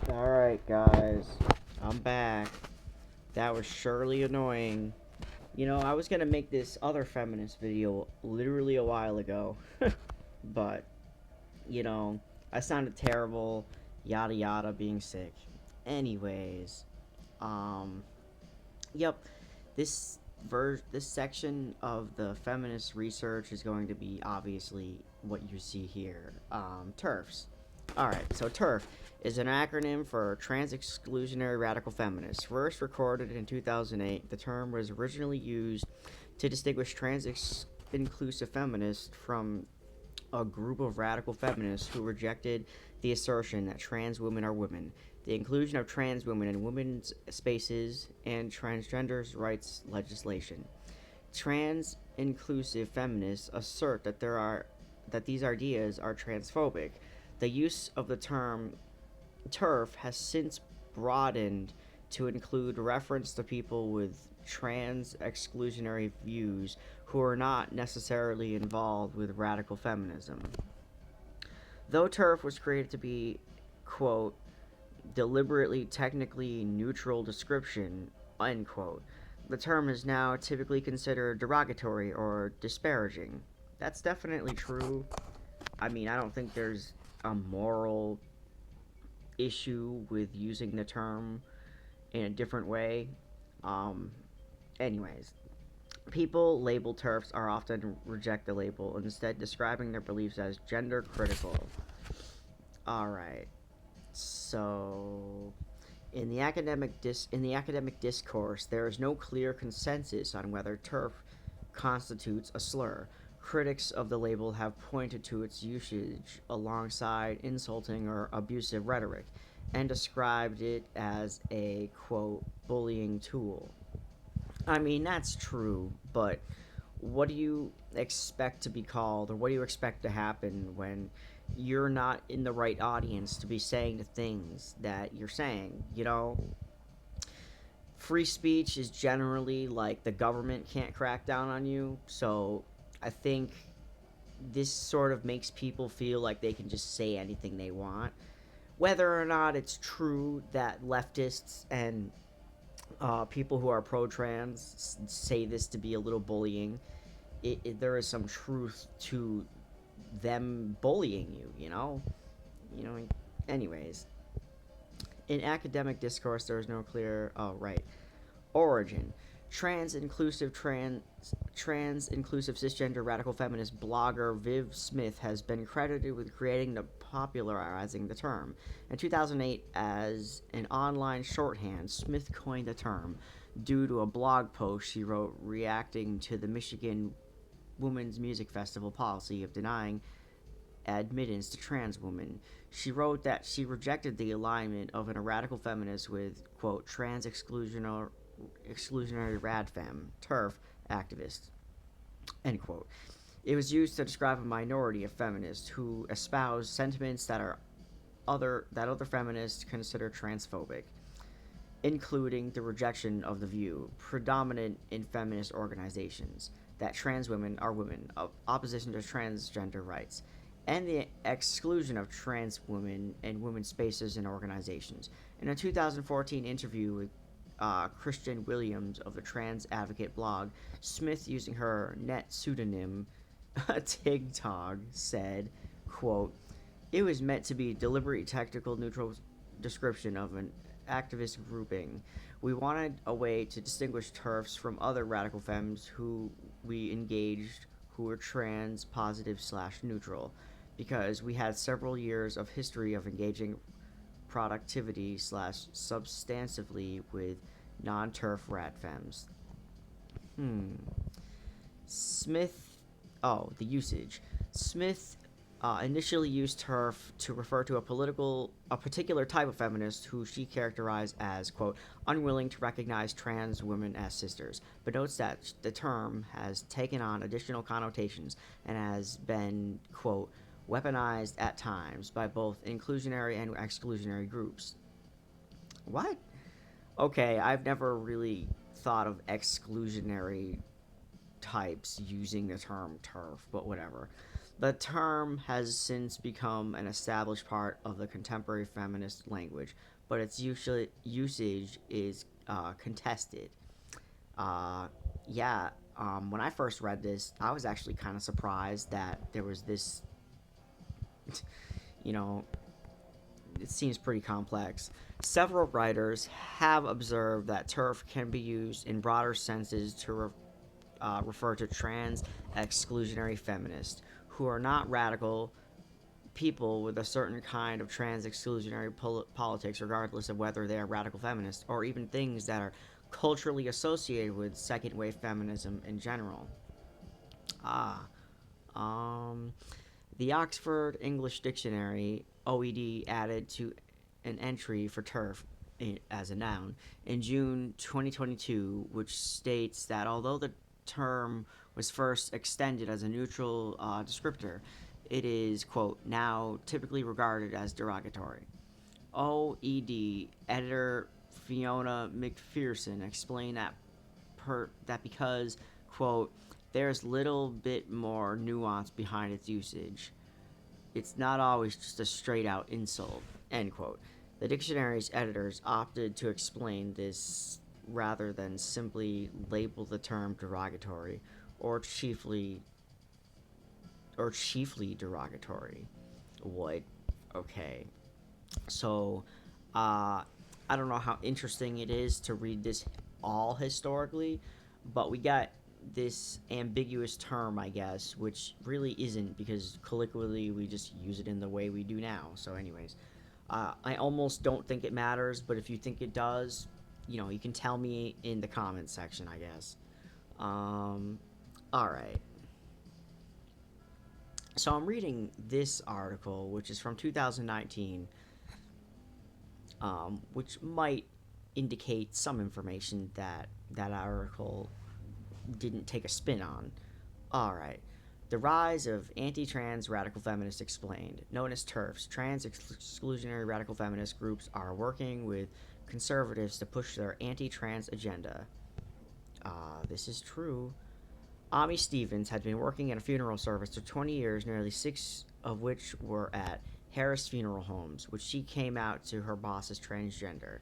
Alright, guys. I'm back. That was surely annoying. I was gonna make this other feminist video literally a while ago. But, you know, I sounded terrible, yada yada, being sick. Anyways, um, yep. This section of the feminist research is going to be obviously what you see here. TERFs. Alright, so TERF is an acronym for Trans Exclusionary Radical Feminists. First recorded in 2008, the term was originally used to distinguish inclusive feminists from a group of radical feminists who rejected the assertion that trans women are women. The inclusion of trans women in women's spaces and transgenders' rights legislation. Trans inclusive feminists assert that these ideas are transphobic. The use of the term terf has since broadened to include reference to people with trans exclusionary views who are not necessarily involved with radical feminism. Though TERF was created to be, quote, deliberately technically neutral description, unquote, the term is now typically considered derogatory or disparaging. That's definitely true. I mean, I don't think there's a moral issue with using the term in a different way. Um, anyways, people labeled TERFs are often reject the label, instead describing their beliefs as gender critical. Alright, so in the academic discourse, there is no clear consensus on whether TERF constitutes a slur. Critics of the label have pointed to its usage alongside insulting or abusive rhetoric and described it as a, quote, bullying tool. I mean, that's true, but what do you expect to be called, or what do you expect to happen when you're not in the right audience to be saying the things that you're saying? Free speech is generally like the government can't crack down on you, so I think this sort of makes people feel like they can just say anything they want. Whether or not it's true that leftists and people who are pro-trans say this to be a little bullying, there is some truth to them bullying you. You know. Anyways, in academic discourse, there is no clear. Oh, right. Origin. Trans inclusive cisgender radical feminist blogger Viv Smith has been credited with creating the popularizing the term. In 2008, as an online shorthand, Smith coined the term due to a blog post she wrote reacting to the Michigan Women's Music Festival policy of denying admittance to trans women. She wrote that she rejected the alignment of a radical feminist with, quote, trans exclusionary radfem, TERF, activist, end quote. It was used to describe a minority of feminists who espouse sentiments that other feminists consider transphobic, including the rejection of the view, predominant in feminist organizations, that trans women are women, of opposition to transgender rights, and the exclusion of trans women in women's spaces and organizations. In a 2014 interview with Christian Williams of the Trans Advocate blog, Smith, using her net pseudonym TigTog, said, quote, it was meant to be a deliberate technical neutral description of an activist grouping. We wanted a way to distinguish TERFs from other radical femmes who we engaged who were trans positive slash neutral, because we had several years of history of engaging productivity slash substantively with non-TERF rad femmes. Hmm. Smith. Oh, the usage. Smith initially used TERF to refer to a particular type of feminist who she characterized as, quote, unwilling to recognize trans women as sisters, but notes that the term has taken on additional connotations and has been, quote, weaponized at times by both inclusionary and exclusionary groups. What? Okay, I've never really thought of exclusionary types using the term TERF, but whatever. The term has since become an established part of the contemporary feminist language, but its usage is contested. Uh, yeah, when I first read this, I was actually kind of surprised that there was this, you know, it seems pretty complex. Several writers have observed that turf can be used in broader senses to refer to trans exclusionary feminists who are not radical people with a certain kind of trans exclusionary politics, regardless of whether they are radical feminists or even things that are culturally associated with second wave feminism in general. Ah, um, the Oxford English Dictionary (OED) added to an entry for turf as a noun in June 2022, which states that although the term was first extended as a neutral descriptor, it is, quote, now typically regarded as derogatory. OED editor Fiona McPherson explained that because, quote, there's little bit more nuance behind its usage. It's not always just a straight out insult, end quote. The dictionary's editors opted to explain this rather than simply label the term derogatory or chiefly derogatory. What? Okay. So, I don't know how interesting it is to read this all historically, but we got this ambiguous term, I guess, which really isn't because colloquially we just use it in the way we do now. So, anyways, I almost don't think it matters, but if you think it does, you can tell me in the comments section, I guess. Um, all right. So I'm reading this article, which is from 2019, which might indicate some information that that article didn't take a spin on. All right. The rise of anti trans radical feminists explained. Known as TERFs, trans exclusionary radical feminist groups are working with conservatives to push their anti trans agenda. This is true. Ami Stevens had been working at a funeral service for 20 years, nearly six of which were at Harris Funeral Homes, which she came out to her boss as transgender.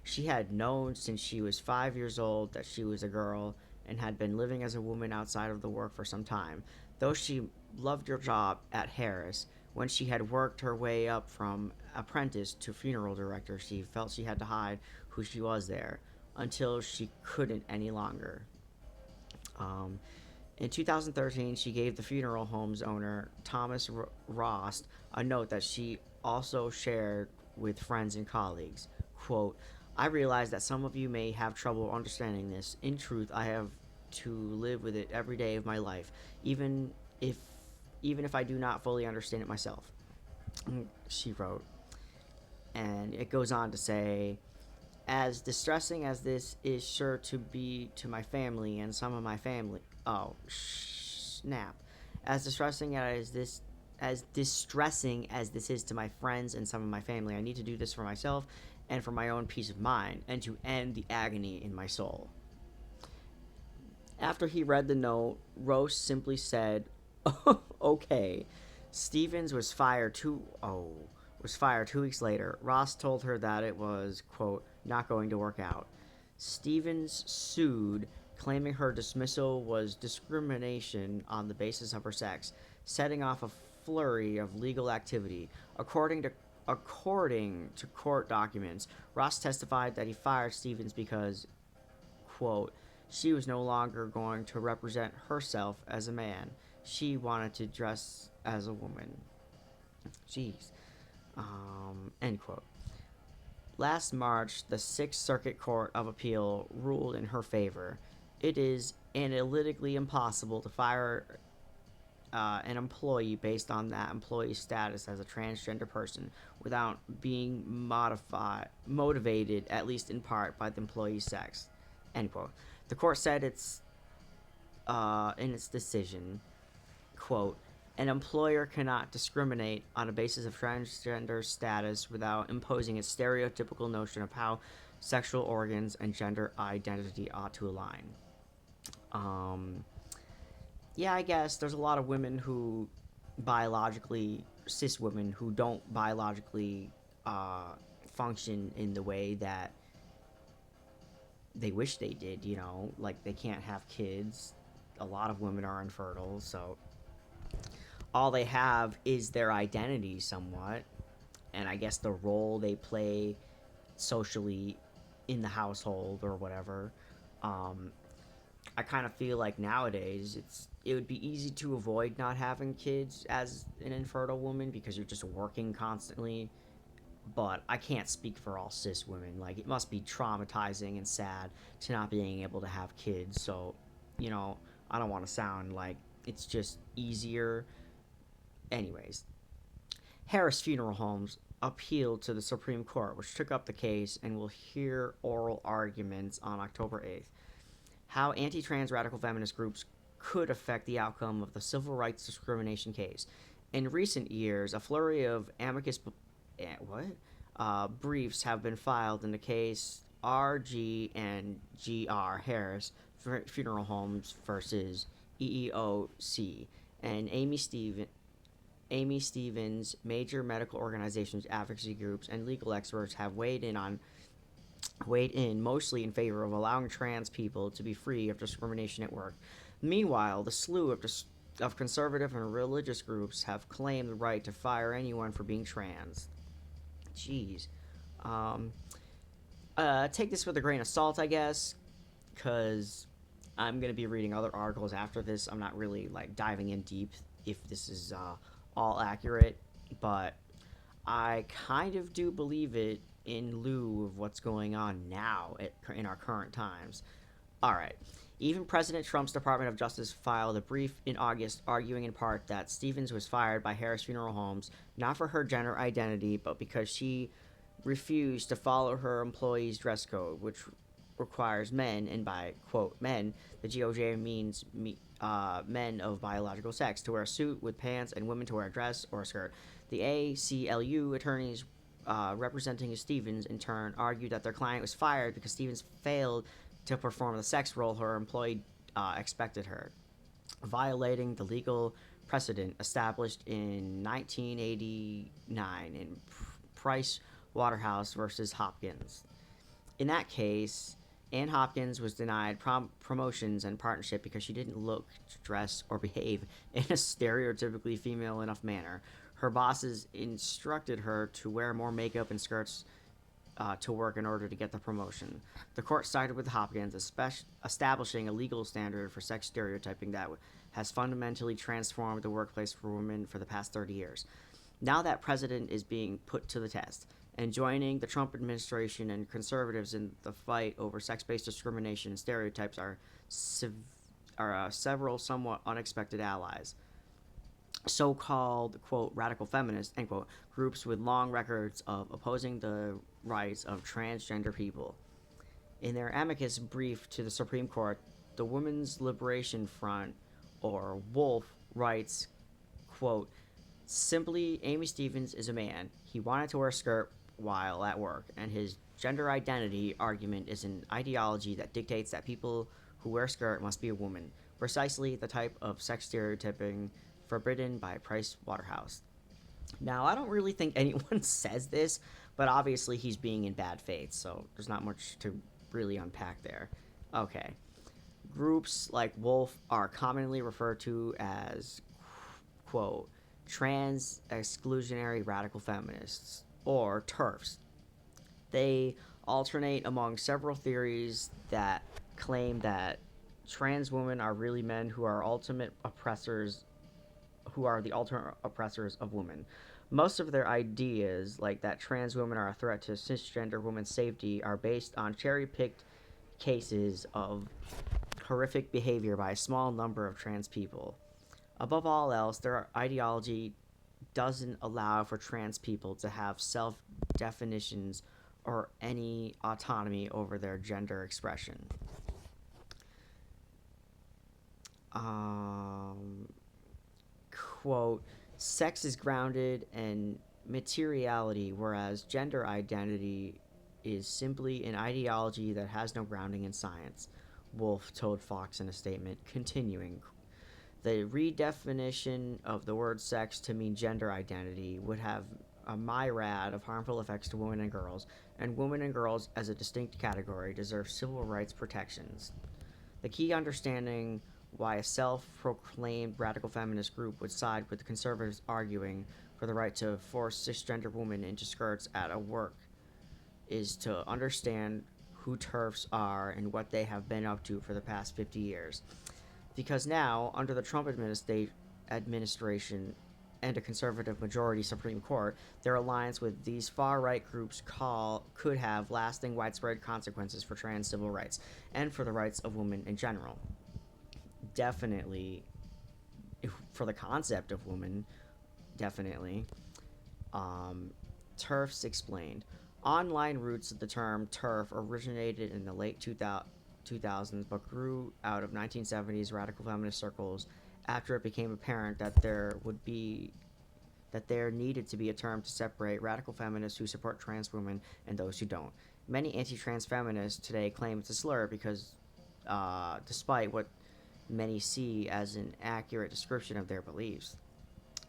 She had known since she was 5 years old that she was a girl and had been living as a woman outside of the work for some time. Though she loved her job at Harris, when she had worked her way up from apprentice to funeral director, she felt she had to hide who she was there until she couldn't any longer. Um, in 2013, she gave the funeral home's owner, Thomas Rost, a note that she also shared with friends and colleagues. Quote, I realize that some of you may have trouble understanding this. In truth, I have to live with it every day of my life, even if even if I do not fully understand it myself. She wrote, and it goes on to say, as distressing as this is sure to be to my family and some of my family. Oh, snap. As distressing as this is to my friends and some of my family, I need to do this for myself and for my own peace of mind and to end the agony in my soul. After he read the note, Rose simply said, "Okay." Stevens was fired 2 weeks later. Ross told her that it was, quote, not going to work out. Stevens sued, claiming her dismissal was discrimination on the basis of her sex, setting off a flurry of legal activity. According to court documents, Ross testified that he fired Stevens because, quote, she was no longer going to represent herself as a man. She wanted to dress as a woman. Jeez. End quote. Last March, the Sixth Circuit Court of Appeal ruled in her favor. It is analytically impossible to fire an employee based on that employee's status as a transgender person without being motivated, at least in part, by the employee's sex. End quote. The court said in its decision, quote, an employer cannot discriminate on a basis of transgender status without imposing a stereotypical notion of how sexual organs and gender identity ought to align. Yeah, I guess there's a lot of women who biologically cis women who don't biologically uh, function in the way that they wish they did, you know, like they can't have kids. A lot of women are infertile, so all they have is their identity somewhat, and I guess the role they play socially in the household or whatever. Um, I kind of feel like nowadays it would be easy to avoid not having kids as an infertile woman because you're just working constantly. But I can't speak for all cis women. Like, it must be traumatizing and sad to not being able to have kids. So, you know, I don't want to sound like it's just easier. Anyways, Harris Funeral Homes appealed to the Supreme Court, which took up the case and will hear oral arguments on October 8th. How anti trans radical feminist groups could affect the outcome of the civil rights discrimination case. In recent years, a flurry of amicus briefs have been filed in the case RG and GR Harris Funeral Homes versus EEOC and Amy Stevens. Major medical organizations, advocacy groups, and legal experts have weighed in mostly in favor of allowing trans people to be free of discrimination at work. Meanwhile, the slew of conservative and religious groups have claimed the right to fire anyone for being trans. Jeez. Um, take this with a grain of salt, I guess, because I'm going to be reading other articles after this. I'm not really like diving in deep if this is all accurate, but I kind of do believe it in lieu of what's going on now in our current times. All right. Even President Trump's Department of Justice filed a brief in August arguing in part that Stevens was fired by Harris Funeral Homes not for her gender identity, but because she refused to follow her employees' dress code, which requires men, and by quote men, the GOJ means men of biological sex, to wear a suit with pants and women to wear a dress or a skirt. The ACLU attorneys representing Stevens, in turn, argued that their client was fired because Stevens failed to perform the sex role her employee expected her, violating the legal precedent established in 1989 in Price Waterhouse versus Hopkins. In that case, Ann Hopkins was denied promotions and partnership because she didn't look, dress, or behave in a stereotypically female enough manner. Her bosses instructed her to wear more makeup and skirts to work in order to get the promotion. The court sided with Hopkins, establishing a legal standard for sex stereotyping that has fundamentally transformed the workplace for women for the past 30 years. Now that precedent is being put to the test, and joining the Trump administration and conservatives in the fight over sex-based discrimination and stereotypes are several somewhat unexpected allies. So-called, quote, radical feminists, end quote, groups with long records of opposing the rights of transgender people. In their amicus brief to the Supreme Court, the Women's Liberation Front, or WOLF, writes, quote, simply, Amy Stevens is a man. He wanted to wear a skirt while at work, and his gender identity argument is an ideology that dictates that people who wear a skirt must be a woman, precisely the type of sex stereotyping forbidden by Price Waterhouse. Now, I don't really think anyone says this, but obviously he's being in bad faith, so there's not much to really unpack there. Okay. Groups like Wolf are commonly referred to as, quote, trans exclusionary radical feminists, or TERFs. They alternate among several theories that claim that trans women are really men who are the ultimate oppressors of women. Most of their ideas, like that trans women are a threat to cisgender women's safety, are based on cherry-picked cases of horrific behavior by a small number of trans people. Above all else, their ideology doesn't allow for trans people to have self-definitions or any autonomy over their gender expression. Quote, sex is grounded in materiality, whereas gender identity is simply an ideology that has no grounding in science, Wolf told Fox in a statement, continuing, The redefinition of the word sex to mean gender identity would have a myriad of harmful effects to women and girls, and women and girls as a distinct category deserve civil rights protections. The key understanding why a self proclaimed radical feminist group would side with the conservatives arguing for the right to force cisgender women into skirts at a work is to understand who TERFs are and what they have been up to for the past 50 years. Because now, under the Trump administration and a conservative majority Supreme Court, their alliance with these far right groups could have lasting, widespread consequences for trans civil rights and for the rights of women in general. Definitely, for the concept of women, definitely. TERFs explained. Online roots of the term TERF originated in the late 2000s but grew out of 1970s radical feminist circles after it became apparent that there needed to be a term to separate radical feminists who support trans women and those who don't. Many anti-trans feminists today claim it's a slur because, despite what many see as an accurate description of their beliefs,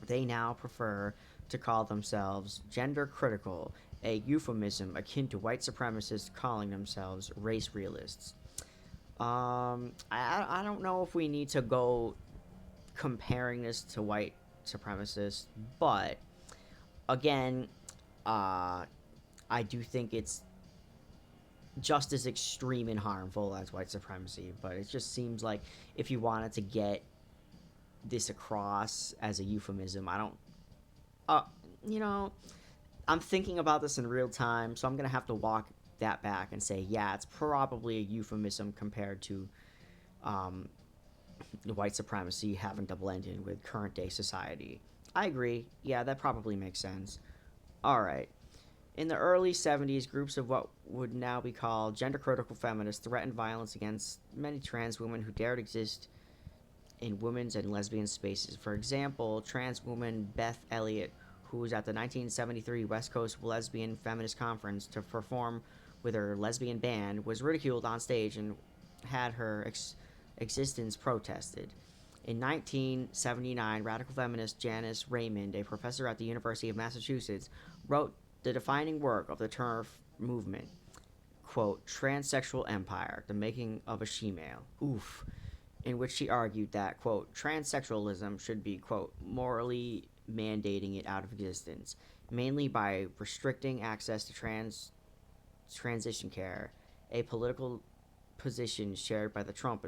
they now prefer to call themselves gender critical, a euphemism akin to white supremacists calling themselves race realists. I don't know if we need to go comparing this to white supremacists, but again, I do think it's just as extreme and harmful as white supremacy. But it just seems like if you wanted to get this across as a euphemism, I don't. You know, I'm thinking about this in real time, so I'm gonna have to walk that back and say, yeah, it's probably a euphemism compared to white supremacy having to blend in with current day society. I agree. Yeah, that probably makes sense. All right. In the early 70s, groups of what would now be called gender critical feminists threatened violence against many trans women who dared exist in women's and lesbian spaces. For example, trans woman Beth Elliott, who was at the 1973 West Coast Lesbian Feminist Conference to perform with her lesbian band, was ridiculed on stage and had her existence protested. In 1979, radical feminist Janice Raymond, a professor at the University of Massachusetts, wrote the defining work of the TERF movement, quote, Transsexual Empire, the Making of a She-Male. Oof. In which she argued that, quote, transsexualism should be, quote, morally mandating it out of existence, mainly by restricting access to transition care, a political position shared by the Trump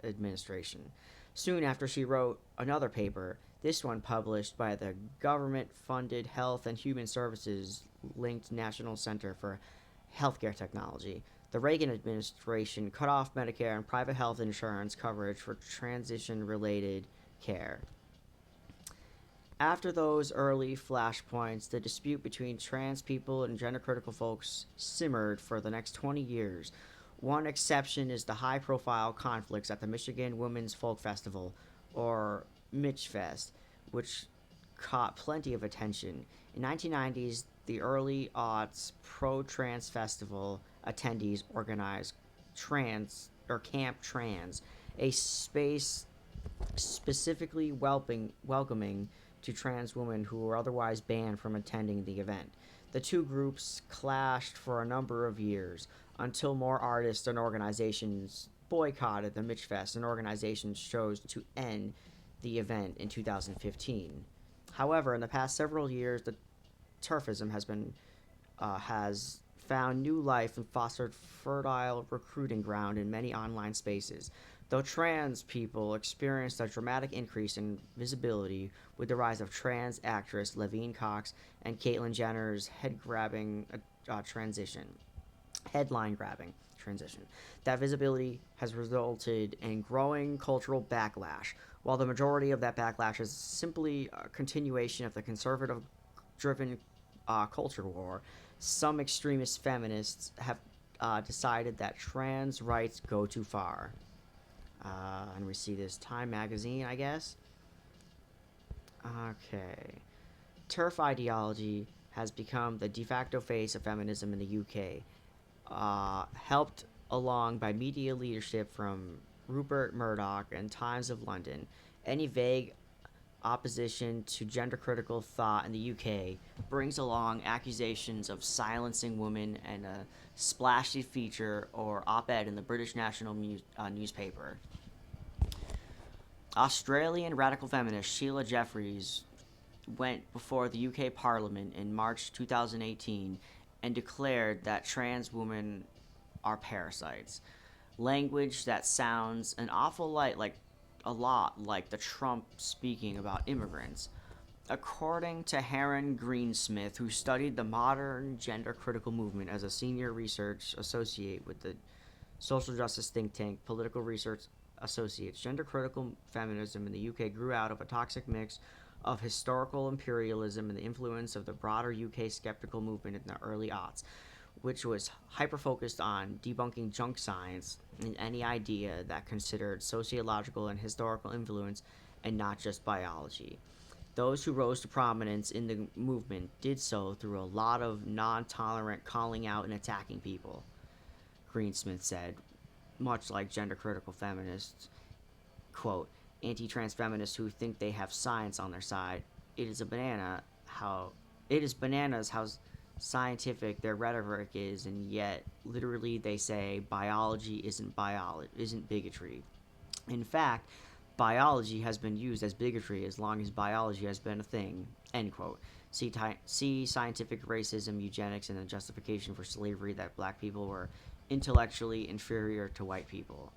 administration. Soon after, she wrote another paper, this one published by the government-funded Health and Human Services-linked National Center for Healthcare Technology. The Reagan administration cut off Medicare and private health insurance coverage for transition-related care. After those early flashpoints, the dispute between trans people and gender-critical folks simmered for the next 20 years. One exception is the high-profile conflicts at the Michigan Women's Folk Festival, or Michfest, which caught plenty of attention. In 1990s, the early aughts pro-trans festival attendees organized Camp Trans, a space specifically welcoming to trans women who were otherwise banned from attending the event. The two groups clashed for a number of years until more artists and organizations boycotted the Michfest and organizations chose to end the event in 2015. However, in the past several years, the TERFism has found new life and fostered fertile recruiting ground in many online spaces. Though trans people experienced a dramatic increase in visibility with the rise of trans actress Laverne Cox and Caitlyn Jenner's headline-grabbing transition. That visibility has resulted in growing cultural backlash. While the majority of that backlash is simply a continuation of the conservative-driven culture war, some extremist feminists have decided that trans rights go too far. And we see this Time magazine, I guess. Okay. TERF ideology has become the de facto face of feminism in the UK, helped along by media leadership from Rupert Murdoch and Times of London. Any vague opposition to gender critical thought in the UK brings along accusations of silencing women and a splashy feature or op ed in the British National newspaper. Australian radical feminist Sheila Jeffreys went before the UK Parliament in March 2018 and declared that trans women are parasites. Language that sounds an awful like a lot like the Trump speaking about immigrants. According to Heron Greensmith, who studied the modern gender critical movement as a senior research associate with the social justice think tank Political Research Associates, gender critical feminism in the UK grew out of a toxic mix of historical imperialism and the influence of the broader UK skeptical movement in the early aughts, which was hyper focused on debunking junk science and any idea that considered sociological and historical influence and not just biology. Those who rose to prominence in the movement did so through a lot of non tolerant calling out and attacking people, Greensmith said, much like gender critical feminists. Quote, anti trans feminists who think they have science on their side. It is bananas how scientific their rhetoric is, and yet literally they say biology isn't bigotry. In fact, biology has been used as bigotry as long as biology has been a thing. End quote. See scientific racism, eugenics, and the justification for slavery that black people were intellectually inferior to white people.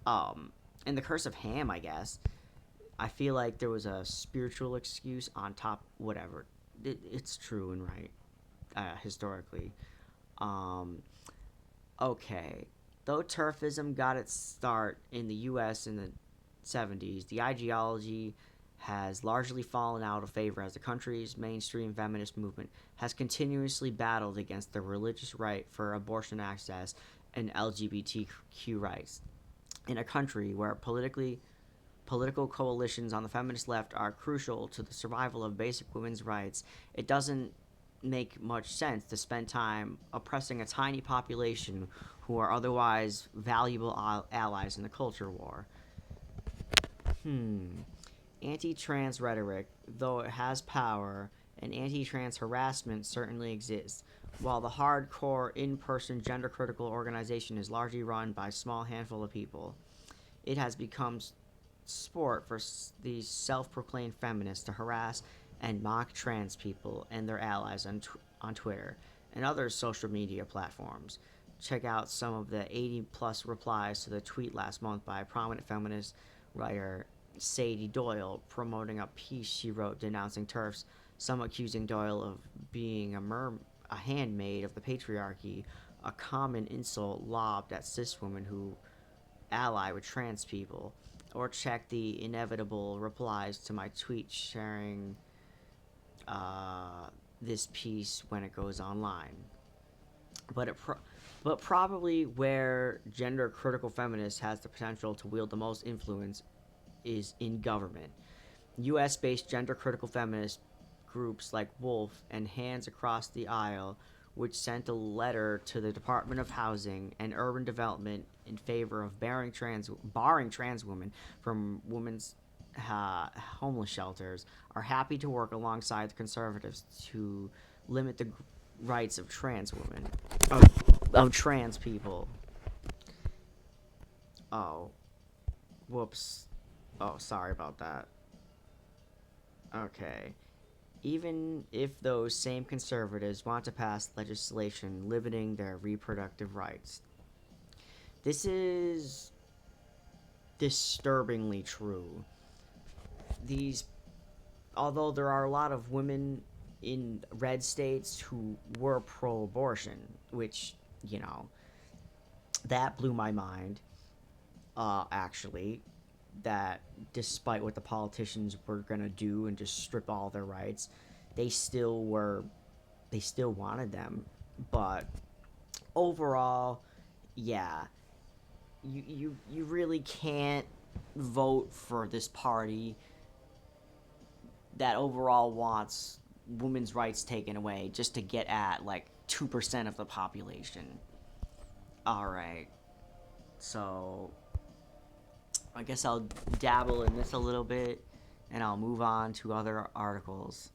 And the curse of Ham, I guess. I feel like there was a spiritual excuse on top. Whatever, it's true and right, historically. Um, okay, though turfism got its start in the U.S. in the 70s, the ideology has largely fallen out of favor as the country's mainstream feminist movement has continuously battled against the religious right for abortion access and LGBTQ rights. In a country where political coalitions on the feminist left are crucial to the survival of basic women's rights, it doesn't make much sense to spend time oppressing a tiny population who are otherwise valuable allies in the culture war. Anti-trans rhetoric, though it has power, and anti-trans harassment certainly exists. While the hardcore in-person gender-critical organization is largely run by a small handful of people, it has become sport for these self-proclaimed feminists to harass and mock trans people and their allies on Twitter and other social media platforms. Check out some of the 80-plus replies to the tweet last month by a prominent feminist writer, Sadie Doyle, promoting a piece she wrote denouncing TERFs, some accusing Doyle of being a handmaid of the patriarchy, a common insult lobbed at cis women who ally with trans people. Or check the inevitable replies to my tweet sharing this piece when it goes online. But probably where gender critical feminists has the potential to wield the most influence is in government. US based gender critical feminist groups like Wolf and Hands Across the Aisle, which sent a letter to the Department of Housing and Urban Development in favor of barring trans women from women's homeless shelters, are happy to work alongside the conservatives to limit the rights of trans women, of trans people. Oh, whoops. Oh, sorry about that. Okay. Even if those same conservatives want to pass legislation limiting their reproductive rights. This is disturbingly true. Although there are a lot of women in red states who were pro-abortion, which, that blew my mind, actually, that despite what the politicians were going to do and just strip all their rights, they still wanted them. But overall, yeah, you really can't vote for this party that overall wants women's rights taken away just to get at 2% of the population. All right. So I guess I'll dabble in this a little bit, and I'll move on to other articles.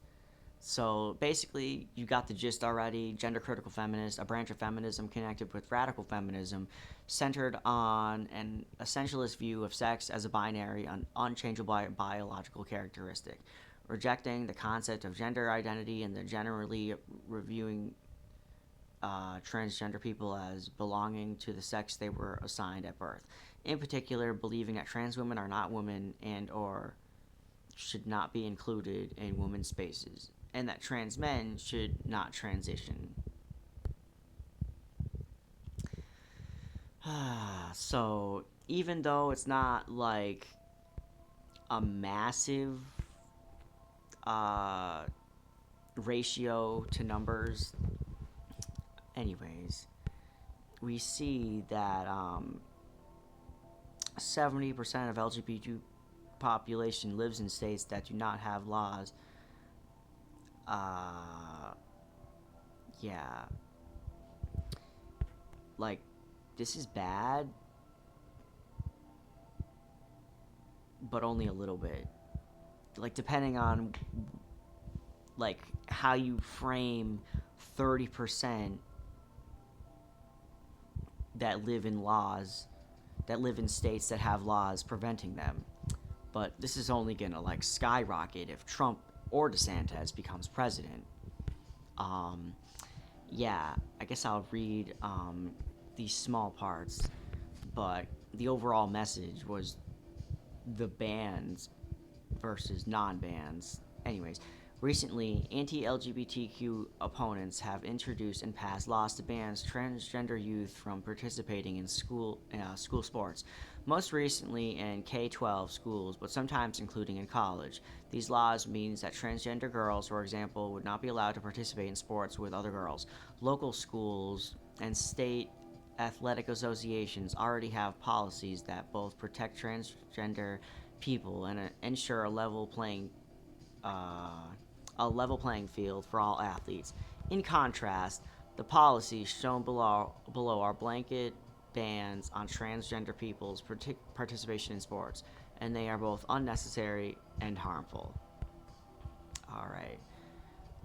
So basically, you got the gist already. Gender critical feminist, a branch of feminism connected with radical feminism, centered on an essentialist view of sex as a binary, an unchangeable biological characteristic, rejecting the concept of gender identity and the generally reviewing transgender people as belonging to the sex they were assigned at birth. In particular, believing that trans women are not women and or should not be included in women's spaces, and that trans men should not transition. So, even though it's not like a massive uh, ratio to numbers, anyways, we see that 70% of LGBT population lives in states that do not have laws. Yeah, like, this is bad, but only a little bit. Like, depending on like how you frame 30% that live in states that have laws preventing them. But this is only gonna like skyrocket if Trump or DeSantis becomes president. Um, yeah, I guess I'll read these small parts, but the overall message was the bans versus non-bans. Anyways, recently, anti-LGBTQ opponents have introduced and passed laws to ban transgender youth from participating in school sports. Most recently in K-12 schools, but sometimes including in college. These laws means that transgender girls, for example, would not be allowed to participate in sports with other girls. Local schools and state athletic associations already have policies that both protect transgender people and ensure a level playing field for all athletes. In contrast, the policies shown below are blanket bans on transgender people's participation in sports, and they are both unnecessary and harmful. All right.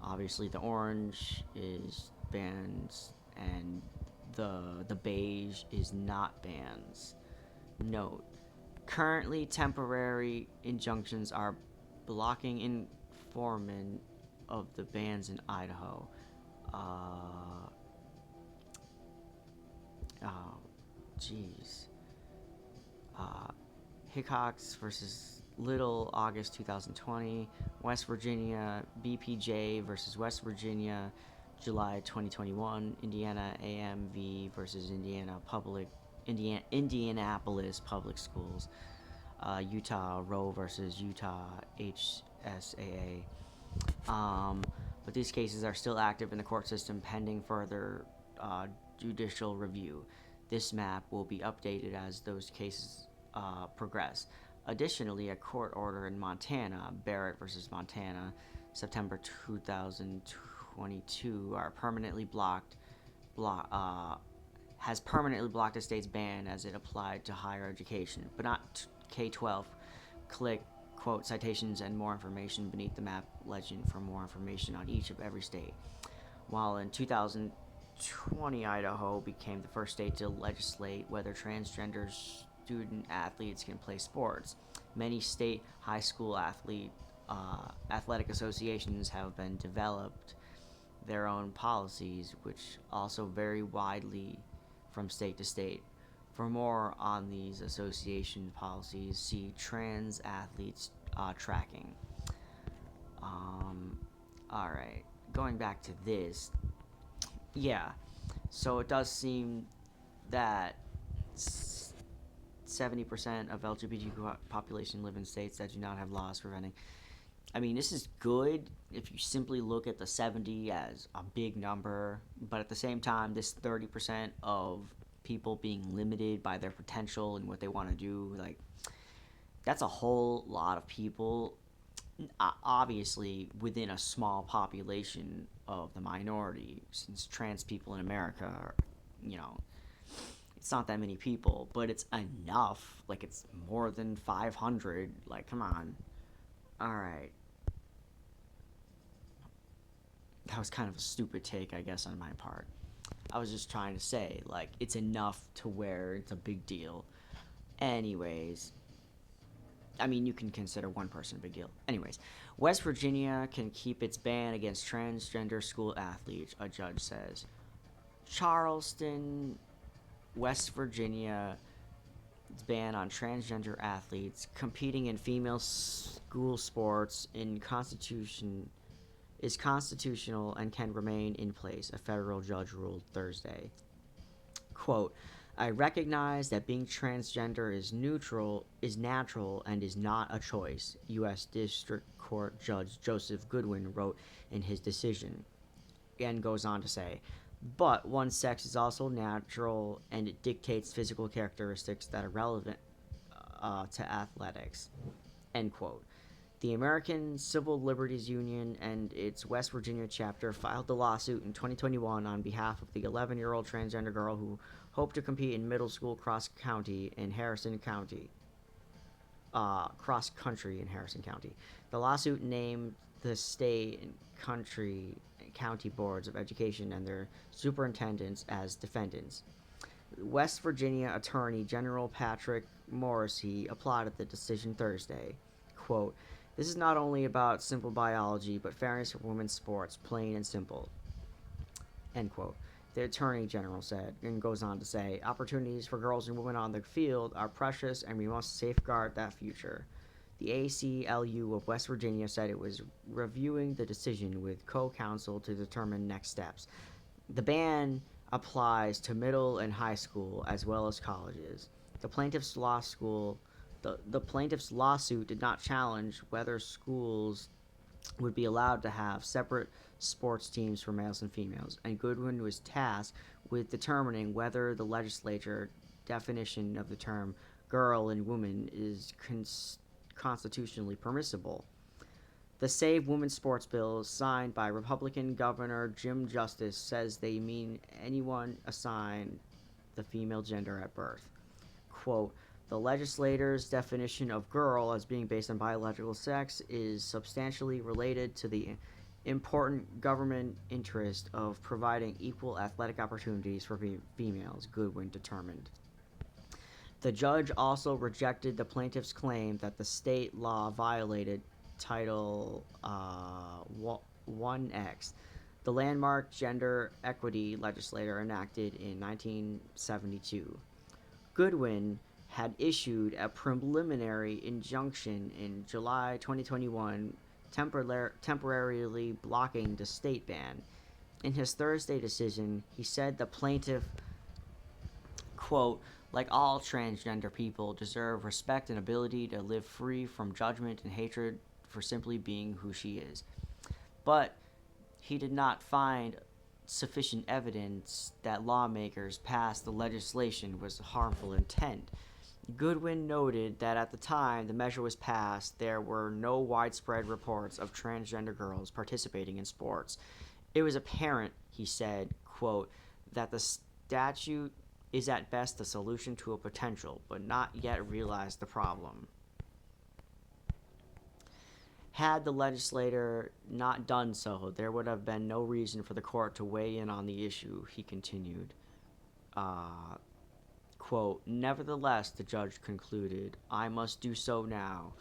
Obviously, the orange is bans, and the beige is not bans. Note: currently, temporary injunctions are blocking enforcement of the bans in Idaho. Uh, oh, jeez. Hickox versus Little, August 2020. West Virginia, BPJ versus West Virginia, July 2021. Indiana AMV versus Indianapolis Public Schools. Utah Roe versus Utah HSAA. But these cases are still active in the court system pending further judicial review. This map will be updated as those cases progress. Additionally, a court order in Montana, Barrett versus Montana, September 2022, has permanently blocked the state's ban as it applied to higher education, but not K-12. Click quote citations and more information beneath the map legend for more information on each of every state. While in 2020, Idaho became the first state to legislate whether transgender student athletes can play sports. Many state high school athletic associations have been developed their own policies, which also vary widely from state to state. For more on these association policies, see trans athletes tracking. Alright, going back to this. Yeah, so it does seem that 70% of LGBTQ population live in states that do not have laws preventing. I mean, this is good if you simply look at the 70 as a big number, but at the same time, this 30% of people being limited by their potential and what they want to do, like, that's a whole lot of people, obviously within a small population of the minority, since trans people in America are, you know, It's not that many people, but it's enough. Like, it's more than 500. Like, come on. All right. That was kind of a stupid take, I guess, on my part. I was just trying to say, like, it's enough to where it's a big deal. Anyways, I mean, you can consider one person a big deal. Anyways, West Virginia can keep its ban against transgender school athletes, a judge says. Charleston, West Virginia, ban on transgender athletes competing in female school sports is constitutional and can remain in place, a federal judge ruled Thursday. Quote, I recognize that being transgender is natural, and is not a choice, U.S. District Court Judge Joseph Goodwin wrote in his decision, and goes on to say, but one sex is also natural, and it dictates physical characteristics that are relevant to athletics, end quote. The American Civil Liberties Union and its West Virginia chapter filed the lawsuit in 2021 on behalf of the 11-year-old transgender girl who hoped to compete in middle school cross country in Harrison County. The lawsuit named the state and county boards of education and their superintendents as defendants. West Virginia Attorney General Patrick Morrisey applauded the decision Thursday. Quote, this is not only about simple biology, but fairness for women's sports, plain and simple. End quote. The Attorney General said, and goes on to say, opportunities for girls and women on the field are precious, and we must safeguard that future. The ACLU of West Virginia said it was reviewing the decision with co-counsel to determine next steps. The ban applies to middle and high school as well as colleges. The plaintiff's lawsuit did not challenge whether schools would be allowed to have separate sports teams for males and females, and Goodwin was tasked with determining whether the legislature definition of the term girl and woman is constitutionally permissible. The Save Women's Sports bill, signed by Republican Governor Jim Justice, says they mean anyone assigned the female gender at birth. Quote, the legislator's definition of girl as being based on biological sex is substantially related to the important government interest of providing equal athletic opportunities for females, Goodwin determined. The judge also rejected the plaintiff's claim that the state law violated Title 1X, the landmark gender equity legislature enacted in 1972. Goodwin had issued a preliminary injunction in July 2021 temporarily blocking the state ban. In his Thursday decision, he said the plaintiff, quote, like all transgender people, deserve respect and ability to live free from judgment and hatred for simply being who she is. But he did not find sufficient evidence that lawmakers passed the legislation with harmful intent. Goodwin noted that at the time the measure was passed, there were no widespread reports of transgender girls participating in sports. It was apparent, he said, quote, that the statute is at best a solution to a potential, but not yet realized the problem. Had the legislator not done so, there would have been no reason for the court to weigh in on the issue, he continued. Quote, nevertheless, the judge concluded, I must do so now.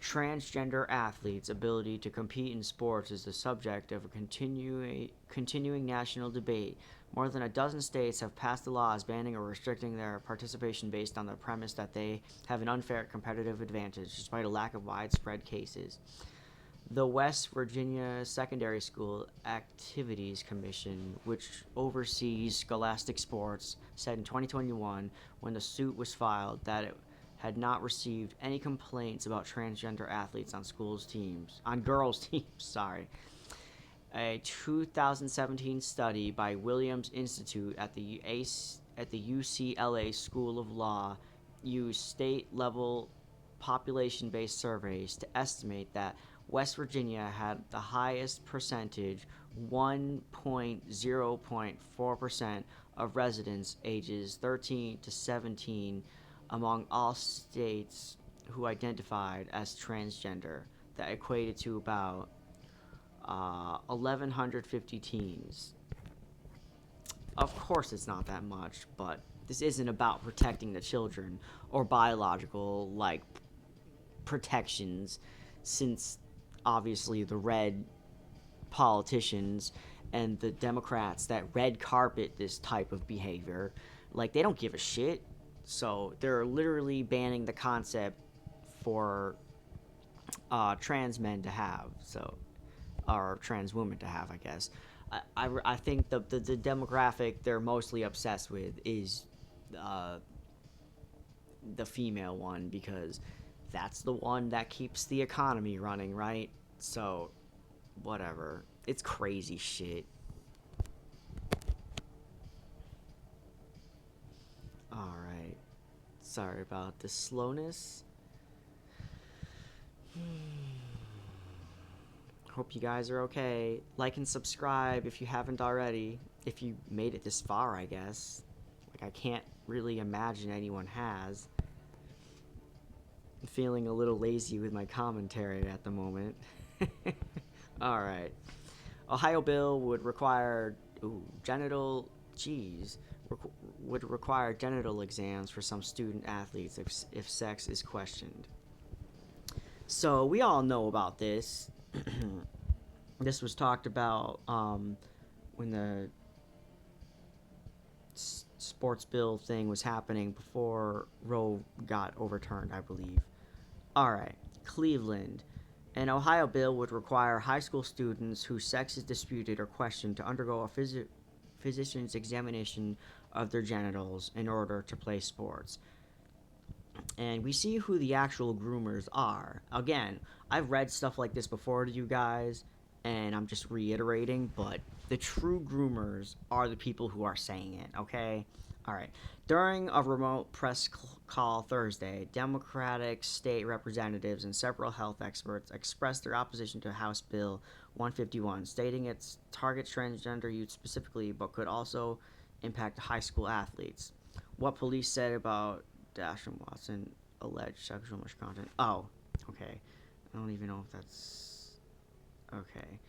Transgender athletes' ability to compete in sports is the subject of a continuing national debate. More than a dozen states have passed laws banning or restricting their participation based on the premise that they have an unfair competitive advantage, despite a lack of widespread cases. The West Virginia Secondary School Activities Commission, which oversees scholastic sports, said in 2021, when the suit was filed, that it had not received any complaints about transgender athletes on girls' teams. A 2017 study by Williams Institute at the UCLA School of Law used state-level population-based surveys to estimate that West Virginia had the highest percentage, 1.0.4%, of residents ages 13 to 17 among all states who identified as transgender. That equated to about 1,150 teens. Of course, it's not that much, but this isn't about protecting the children or biological, like, protections, since obviously the red politicians and the Democrats that red carpet this type of behavior, like, they don't give a shit. So they're literally banning the concept for trans men to have, so, or trans women to have, I guess. I think the demographic they're mostly obsessed with is uh, the female one, because that's the one that keeps the economy running, right? So, whatever. It's crazy shit. Alright. Sorry about the slowness. Hope you guys are okay. Like and subscribe if you haven't already. If you made it this far, I guess. Like, I can't really imagine anyone has. I'm feeling a little lazy with my commentary at the moment. Alright. Ohio bill would require genital would require genital exams for some student athletes if sex is questioned. So we all know about this. This was talked about when the sports bill thing was happening before Roe got overturned, I believe. Alright, Cleveland. An Ohio bill would require high school students whose sex is disputed or questioned to undergo a physician's examination of their genitals in order to play sports. And we see who the actual groomers are. Again, I've read stuff like this before to you guys, and I'm just reiterating, but the true groomers are the people who are saying it, okay? Alright. During a remote press call Thursday, Democratic state representatives and several health experts expressed their opposition to House Bill 151, stating it targets transgender youth specifically, but could also impact high school athletes. What police said about Deshaun Watson alleged sexual misconduct. Oh, okay. I don't even know if that's... Okay.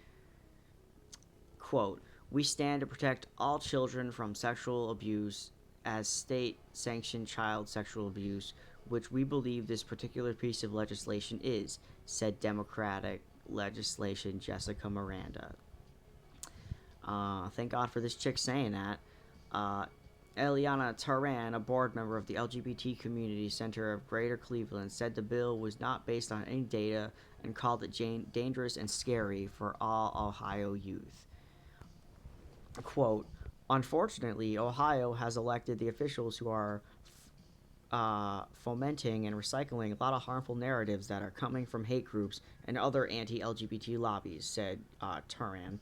Quote, "We stand to protect all children from sexual abuse as state-sanctioned child sexual abuse, which we believe this particular piece of legislation is," said Democratic legislation Jessica Miranda. Thank God for this chick saying that. Eliana Taran, a board member of the LGBT Community Center of Greater Cleveland, said the bill was not based on any data and called it dangerous and scary for all Ohio youth. Quote, "Unfortunately, Ohio has elected the officials who are fomenting and recycling a lot of harmful narratives that are coming from hate groups and other anti-LGBT lobbies," said Turan.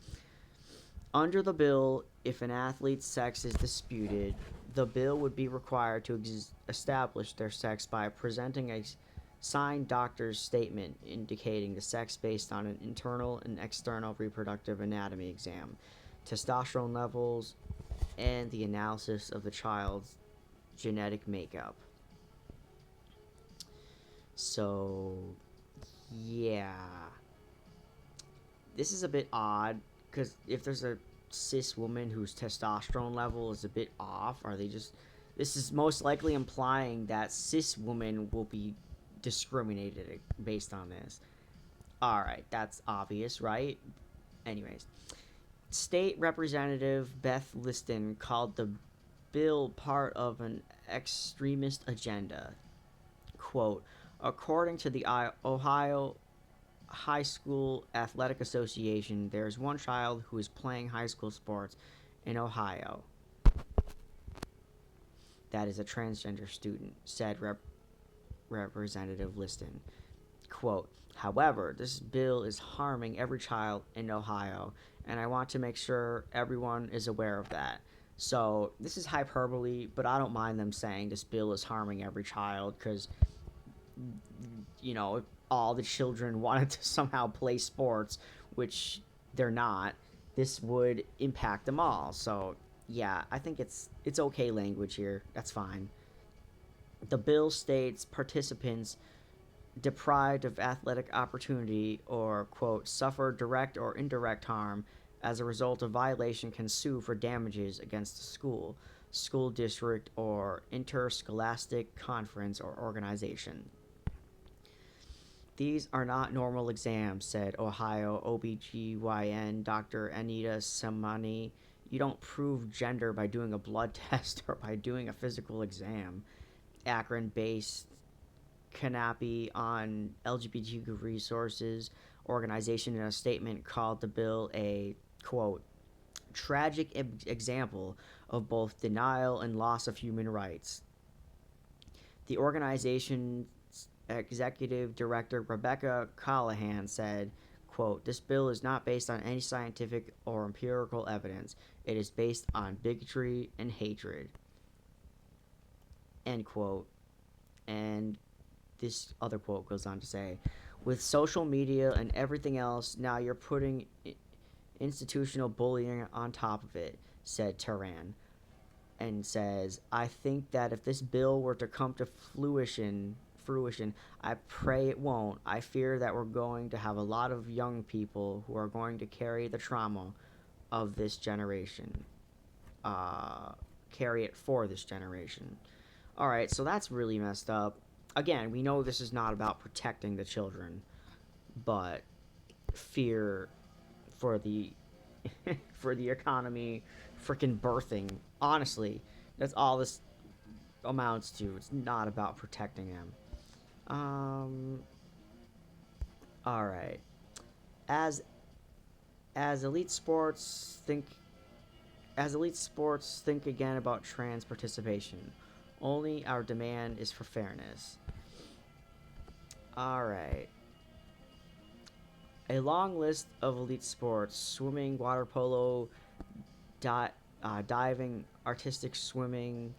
Under the bill, if an athlete's sex is disputed, the bill would be required to establish their sex by presenting a signed doctor's statement indicating the sex based on an internal and external reproductive anatomy exam, testosterone levels, and the analysis of the child's genetic makeup. So, yeah. This is a bit odd, because if there's a cis woman whose testosterone level is a bit off, are they just... This is most likely implying that cis women will be discriminated based on this. Alright, that's obvious, right? Anyways. State Representative Beth Liston called the bill part of an extremist agenda. Quote, "According to the Ohio High School Athletic Association, there is one child who is playing high school sports in Ohio that is a transgender student," said Representative Liston. Quote, "However, this bill is harming every child in Ohio, and I want to make sure everyone is aware of that." So, this is hyperbole, but I don't mind them saying this bill is harming every child, because, you know, if all the children wanted to somehow play sports, which they're not, this would impact them all. So, Yeah, I think it's okay language here. That's fine. The bill states participants deprived of athletic opportunity or, quote, suffer direct or indirect harm as a result of violation can sue for damages against the school, school district, or interscholastic conference or organization. These are not normal exams, said Ohio OBGYN Dr. Anita Samani. You don't prove gender by doing a blood test or by doing a physical exam. Akron based Canopy on LGBTQ resources organization in a statement called the bill a, quote, tragic example of both denial and loss of human rights. The organization's executive director Rebecca Callahan said, quote, this bill is not based on any scientific or empirical evidence. It is based on bigotry and hatred, end quote. And this other quote goes on to say, with social media and everything else, now you're putting institutional bullying on top of it, said Tehran. And says, I think that if this bill were to come to fruition, I pray it won't. I fear that we're going to have a lot of young people who are going to carry the trauma of this generation. Carry it for this generation. Alright, so that's really messed up. Again, we know this is not about protecting the children, but fear for the for the economy, freaking birthing. Honestly, that's all this amounts to. It's not about protecting them. Um. All right. As as elite sports think as elite sports think again about trans participation. Only our demand is for fairness. All right. A long list of elite sports: swimming, water polo, diving, artistic swimming,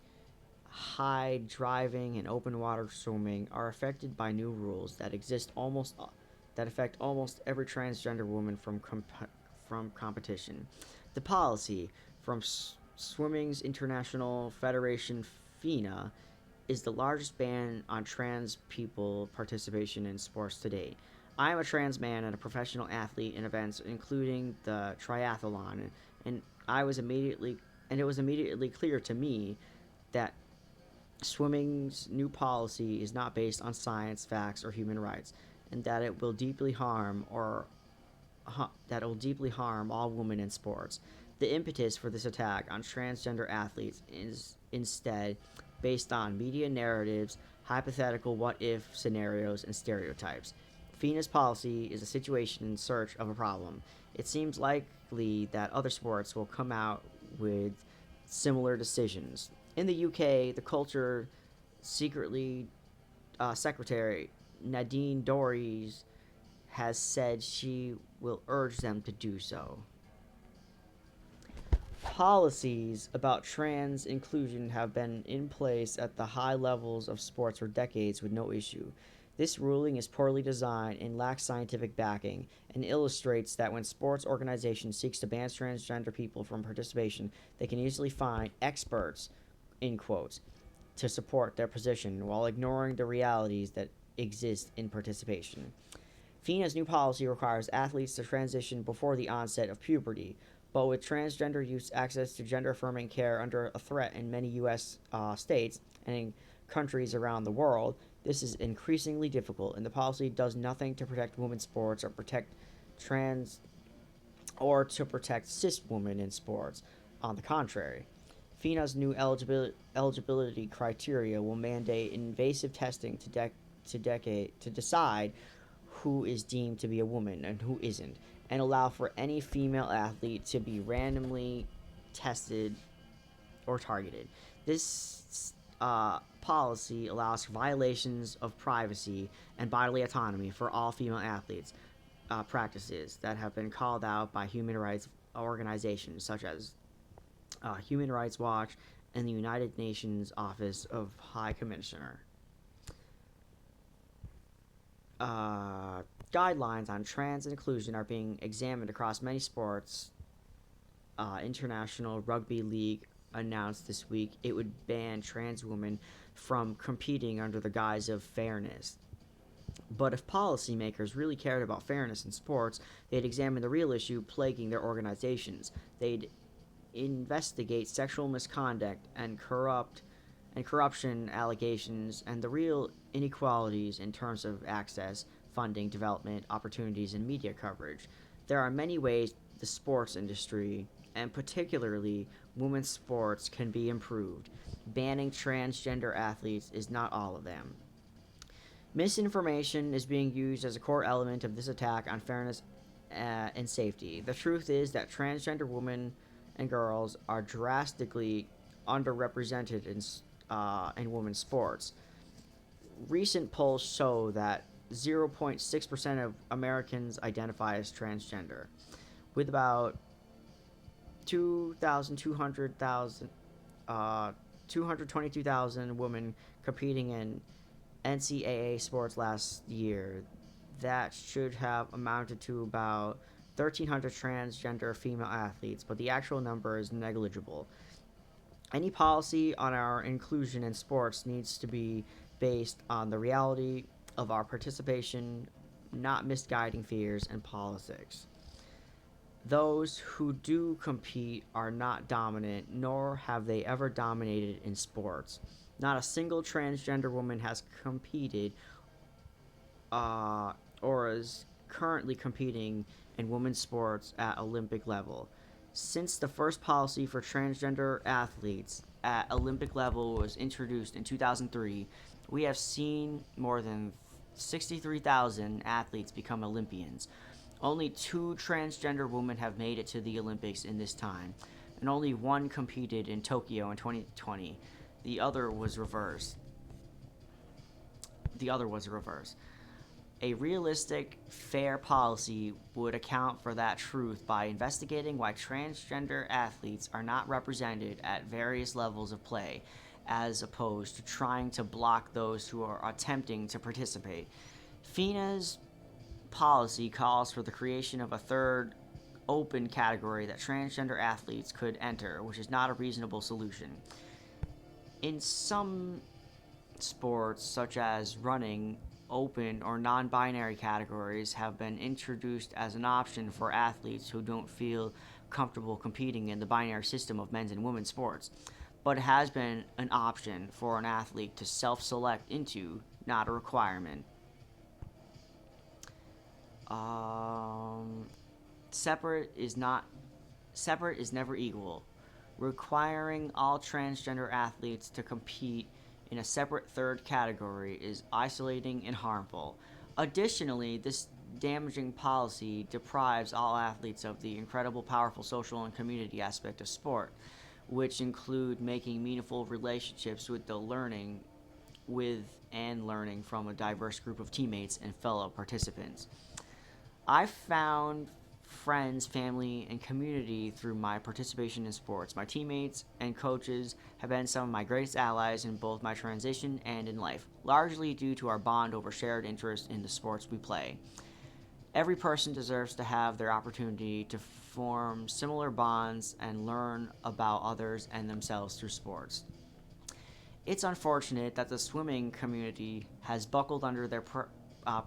high driving, and open water swimming are affected by new rules that affect almost every transgender woman from competition. The policy from Swimming's International Federation (FINA) is the largest ban on trans people participation in sports to date. I am a trans man and a professional athlete in events including the triathlon, and I was immediately and it was immediately clear to me that swimming's new policy is not based on science, facts, or human rights, and that it will deeply harm all women in sports. The impetus for this attack on transgender athletes is instead based on media narratives, hypothetical what if scenarios, and stereotypes. FINA's policy is a situation in search of a problem. It seems likely that other sports will come out with similar decisions. In the UK, the culture secretly secretary Nadine Dorries has said she will urge them to do so. Policies about trans inclusion have been in place at the high levels of sports for decades with no issue. This ruling is poorly designed and lacks scientific backing and illustrates that when sports organizations seek to ban transgender people from participation, they can easily find experts, in quotes, to support their position while ignoring the realities that exist in participation. FINA's new policy requires athletes to transition before the onset of puberty, but with transgender youth's access to gender affirming care under a threat in many U.S. States and in countries around the world, this is increasingly difficult, and the policy does nothing to protect women's sports trans or to protect cis women in sports. On the contrary, FINA's new eligibility criteria will mandate invasive testing to decide who is deemed to be a woman and who isn't, and allow for any female athlete to be randomly tested or targeted. This policy allows for violations of privacy and bodily autonomy for all female athletes. Practices that have been called out by human rights organizations such as Human Rights Watch and the United Nations Office of High Commissioner. Guidelines on trans inclusion are being examined across many sports International Rugby League announced this week it would ban trans women from competing under the guise of fairness. But if policymakers really cared about fairness in sports, they'd examine the real issue plaguing their organizations. They'd investigate sexual misconduct and corruption allegations and the real inequalities in terms of access, funding, development, opportunities, and media coverage. There are many ways the sports industry, and particularly women's sports, can be improved. Banning transgender athletes is not all of them. Misinformation is being used as a core element of this attack on fairness and safety. The truth is that transgender women and girls are drastically underrepresented in women's sports. Recent polls show that 0.6% of Americans identify as transgender, with about 222,000 women competing in NCAA sports last year. That should have amounted to about 1,300 transgender female athletes, but the actual number is negligible. Any policy on our inclusion in sports needs to be based on the reality of our participation, not misguiding fears and politics. Those who do compete are not dominant, nor have they ever dominated in sports. Not a single transgender woman has competed or is currently competing in women's sports at Olympic level. Since the first policy for transgender athletes at Olympic level was introduced in 2003, we have seen more than 63,000 athletes become Olympians. Only 2 transgender women have made it to the Olympics in this time, and only one competed in Tokyo in 2020. The other was reversed. A realistic, fair policy would account for that truth by investigating why transgender athletes are not represented at various levels of play, as opposed to trying to block those who are attempting to participate. FINA's policy calls for the creation of a third open category that transgender athletes could enter, which is not a reasonable solution. In some sports, such as running, open or non-binary categories have been introduced as an option for athletes who don't feel comfortable competing in the binary system of men's and women's sports, but it has been an option for an athlete to self-select into, not a requirement. Separate is never equal. Requiring all transgender athletes to compete in a separate third category is isolating and harmful. Additionally, this damaging policy deprives all athletes of the incredible powerful social and community aspect of sport, which include making meaningful relationships with learning from a diverse group of teammates and fellow participants. I found friends, family, and community through my participation in sports. My teammates and coaches have been some of my greatest allies in both my transition and in life, largely due to our bond over shared interest in the sports we play. Every person deserves to have their opportunity to form similar bonds and learn about others and themselves through sports. It's unfortunate that the swimming community has buckled under their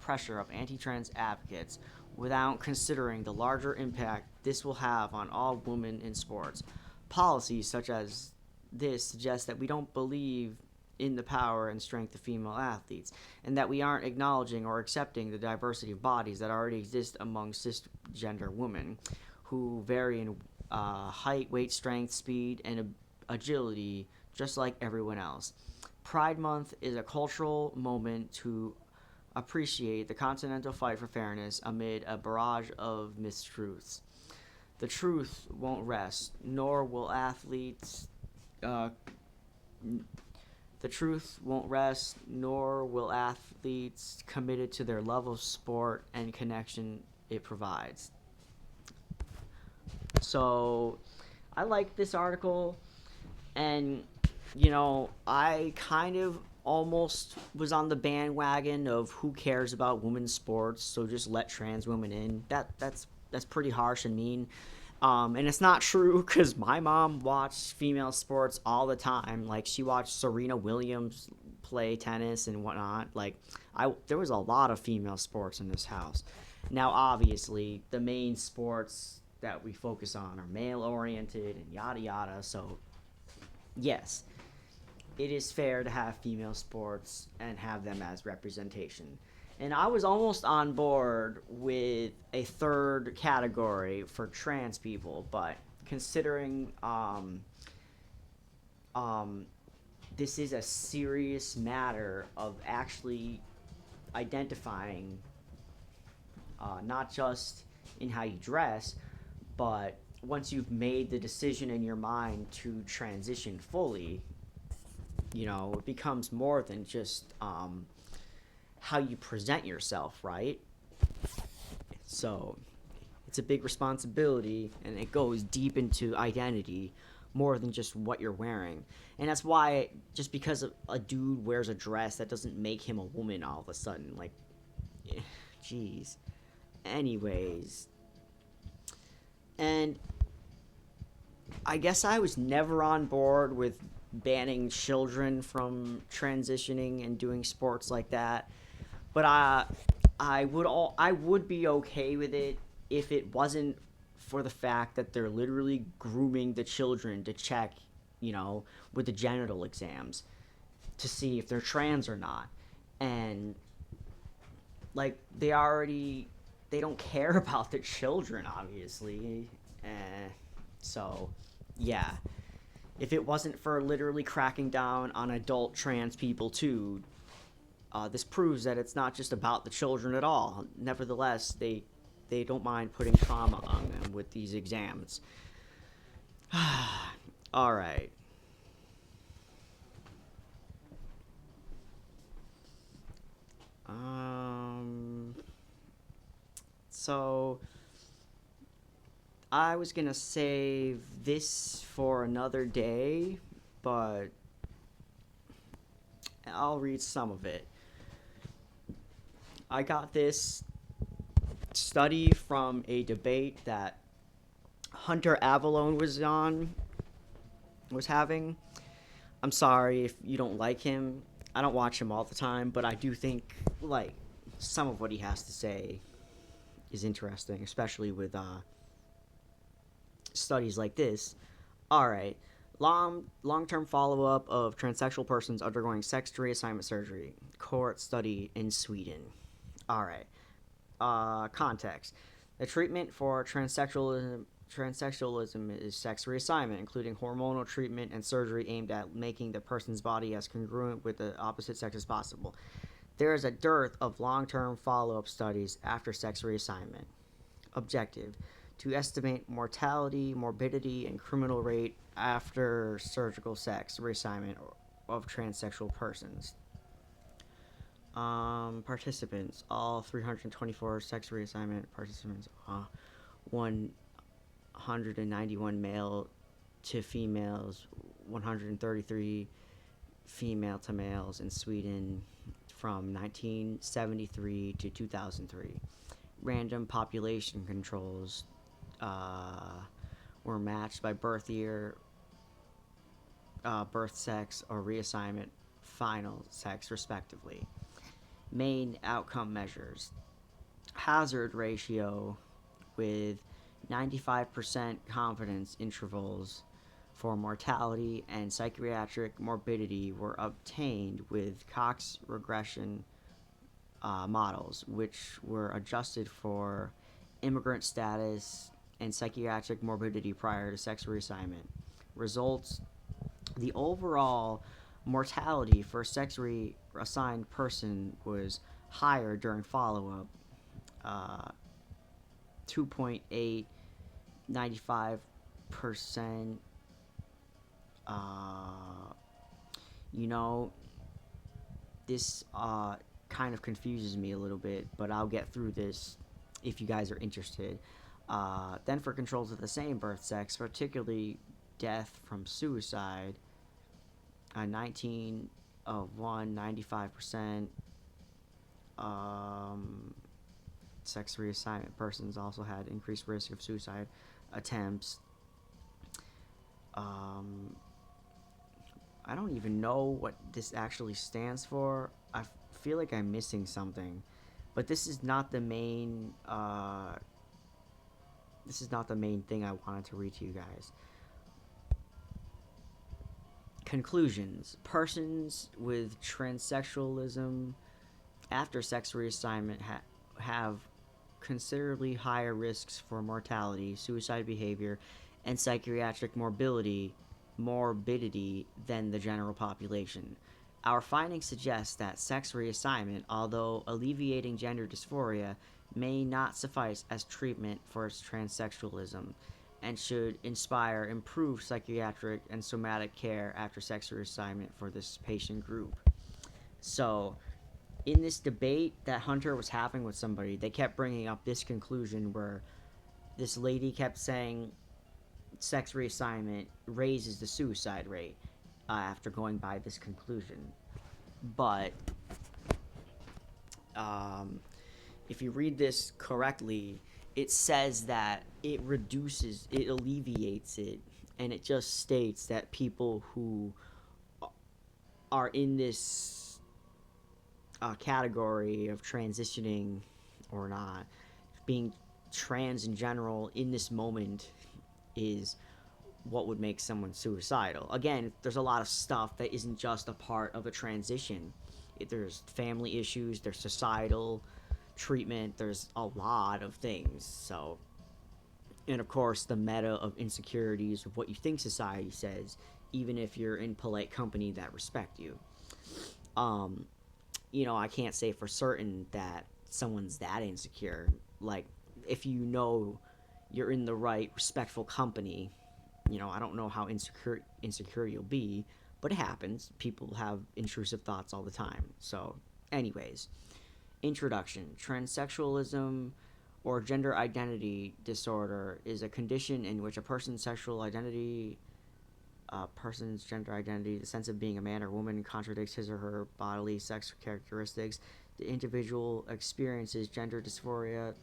pressure of anti-trans advocates without considering the larger impact this will have on all women in sports. Policies such as this suggest that we don't believe in the power and strength of female athletes, and that we aren't acknowledging or accepting the diversity of bodies that already exist among cisgender women, who vary in height, weight, strength, speed, and agility just like everyone else. Pride Month is a cultural moment to appreciate the continental fight for fairness amid a barrage of mistruths. The truth won't rest, nor will athletes. The truth won't rest, nor will athletes committed to their love of sport and connection it provides. So, I like this article, and I kind of almost was on the bandwagon of who cares about women's sports, so just let trans women in. That's pretty harsh and mean. And it's not true because my mom watched female sports all the time. Like, she watched Serena Williams play tennis and whatnot. Like, there was a lot of female sports in this house. Now, obviously, the main sports that we focus on are male oriented and yada yada. So, yes, it is fair to have female sports and have them as representation. And I was almost on board with a third category for trans people, but considering um, this is a serious matter of actually identifying, not just in how you dress, but once you've made the decision in your mind to transition fully, it becomes more than just how you present yourself, right? So it's a big responsibility, and it goes deep into identity more than just what you're wearing. And that's why, just because a dude wears a dress, that doesn't make him a woman all of a sudden. Like, jeez. Anyways, and I guess I was never on board with banning children from transitioning and doing sports like that. But I would be okay with it if it wasn't for the fact that they're literally grooming the children to check, with the genital exams to see if they're trans or not. And like, they don't care about the children, obviously. So yeah, if it wasn't for literally cracking down on adult trans people too, this proves that it's not just about the children at all. Nevertheless, they don't mind putting trauma on them with these exams. All right. So I was gonna save this for another day, but I'll read some of it. I got this study from a debate that Hunter Avallone was having. I'm sorry if you don't like him. I don't watch him all the time, but I do think, like, some of what he has to say is interesting, especially with studies like this. All right. Long-term follow-up of transsexual persons undergoing sex reassignment surgery. Cohort study in Sweden. All right. Context. The treatment for transsexualism is sex reassignment, including hormonal treatment and surgery aimed at making the person's body as congruent with the opposite sex as possible. There is a dearth of long-term follow-up studies after sex reassignment. Objective: to estimate mortality, morbidity, and criminal rate after surgical sex reassignment of transsexual persons. Participants: all 324 sex reassignment participants, 191 male to females, 133 female to males in Sweden from 1973 to 2003. Random population controls were matched by birth year, birth sex, or reassignment final sex, respectively. Main outcome measures: hazard ratio with 95% confidence intervals for mortality and psychiatric morbidity were obtained with Cox regression models, which were adjusted for immigrant status and psychiatric morbidity prior to sex reassignment. Results: the overall mortality for a sex reassigned person was higher during follow-up, 2.8, 95%. You know, this kind of confuses me a little bit, but I'll get through this if you guys are interested. Then for controls of the same birth sex, particularly death from suicide, 19 of 1, 95%. Sex reassignment persons also had increased risk of suicide. attempts. Um, I don't even know what this actually stands for. I feel like I'm missing something, but this is not the main. This is not the main thing I wanted to read to you guys. Conclusions: persons with transsexualism after sex reassignment have considerably higher risks for mortality, suicide behavior, and psychiatric morbidity than the general population. Our findings suggest that sex reassignment, although alleviating gender dysphoria, may not suffice as treatment for its transsexualism and should inspire improved psychiatric and somatic care after sex reassignment for this patient group. So, in this debate that Hunter was having with somebody, they kept bringing up this conclusion where this lady kept saying sex reassignment raises the suicide rate after going by this conclusion. But if you read this correctly, it says that it alleviates it, and it just states that people who are in this category of transitioning or not, being trans in general in this moment is what would make someone suicidal. Again, there's a lot of stuff that isn't just a part of a transition. There's family issues, there's societal treatment, there's a lot of things. So, and of course, the meta of insecurities of what you think society says, even if you're in polite company that respect you. I can't say for certain that someone's that insecure. Like, if you know you're in the right respectful company, I don't know how insecure you'll be, but it happens. People have intrusive thoughts all the time. So, anyways, introduction. Transsexualism or gender identity disorder is a condition in which a person's gender identity, the sense of being a man or woman, contradicts his or her bodily sex characteristics. The individual experiences gender dysphoria,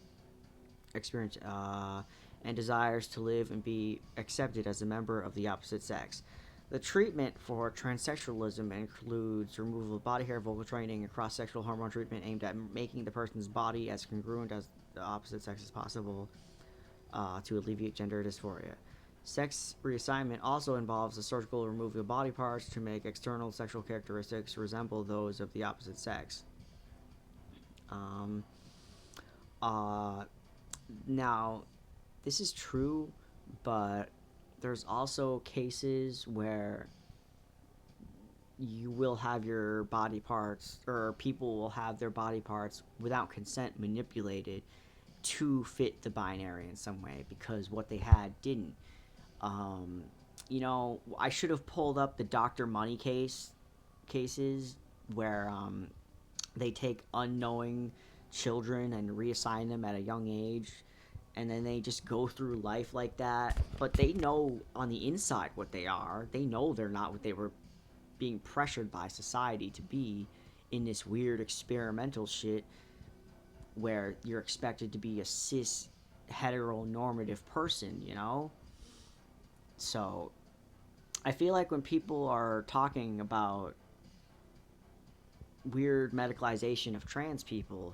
and desires to live and be accepted as a member of the opposite sex. The treatment for transsexualism includes removal of body hair, vocal training, and cross-sexual hormone treatment aimed at making the person's body as congruent as the opposite sex as possible to alleviate gender dysphoria. Sex reassignment also involves the surgical removal of body parts to make external sexual characteristics resemble those of the opposite sex. Now, this is true, but there's also cases where you will have your body parts, or people will have their body parts without consent manipulated to fit the binary in some way because what they had didn't. I should have pulled up the Dr. Money cases where they take unknowing children and reassign them at a young age, and then they just go through life like that. But they know on the inside what they are. They know they're not what they were being pressured by society to be in this weird experimental shit where you're expected to be a cis heteronormative person, So, I feel like when people are talking about weird medicalization of trans people,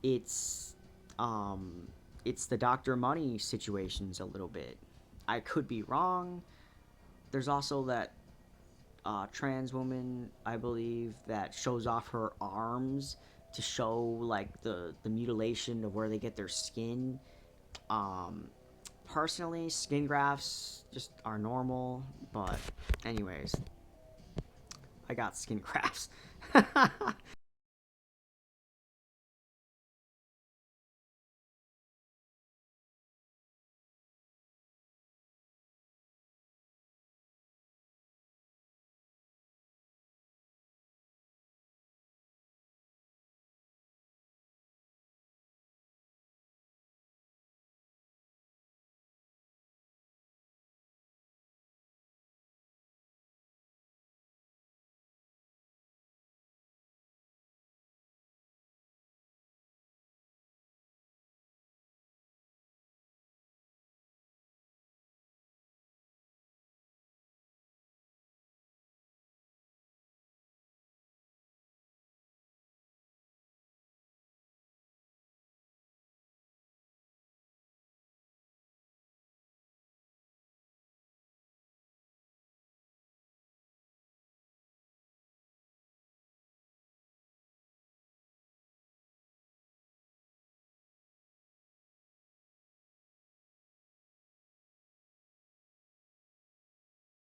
it's the Dr. Money situations a little bit. I could be wrong. There's also that trans woman, I believe, that shows off her arms to show like the mutilation of where they get their skin. Personally, skin grafts just are normal, but anyways, I got skin grafts.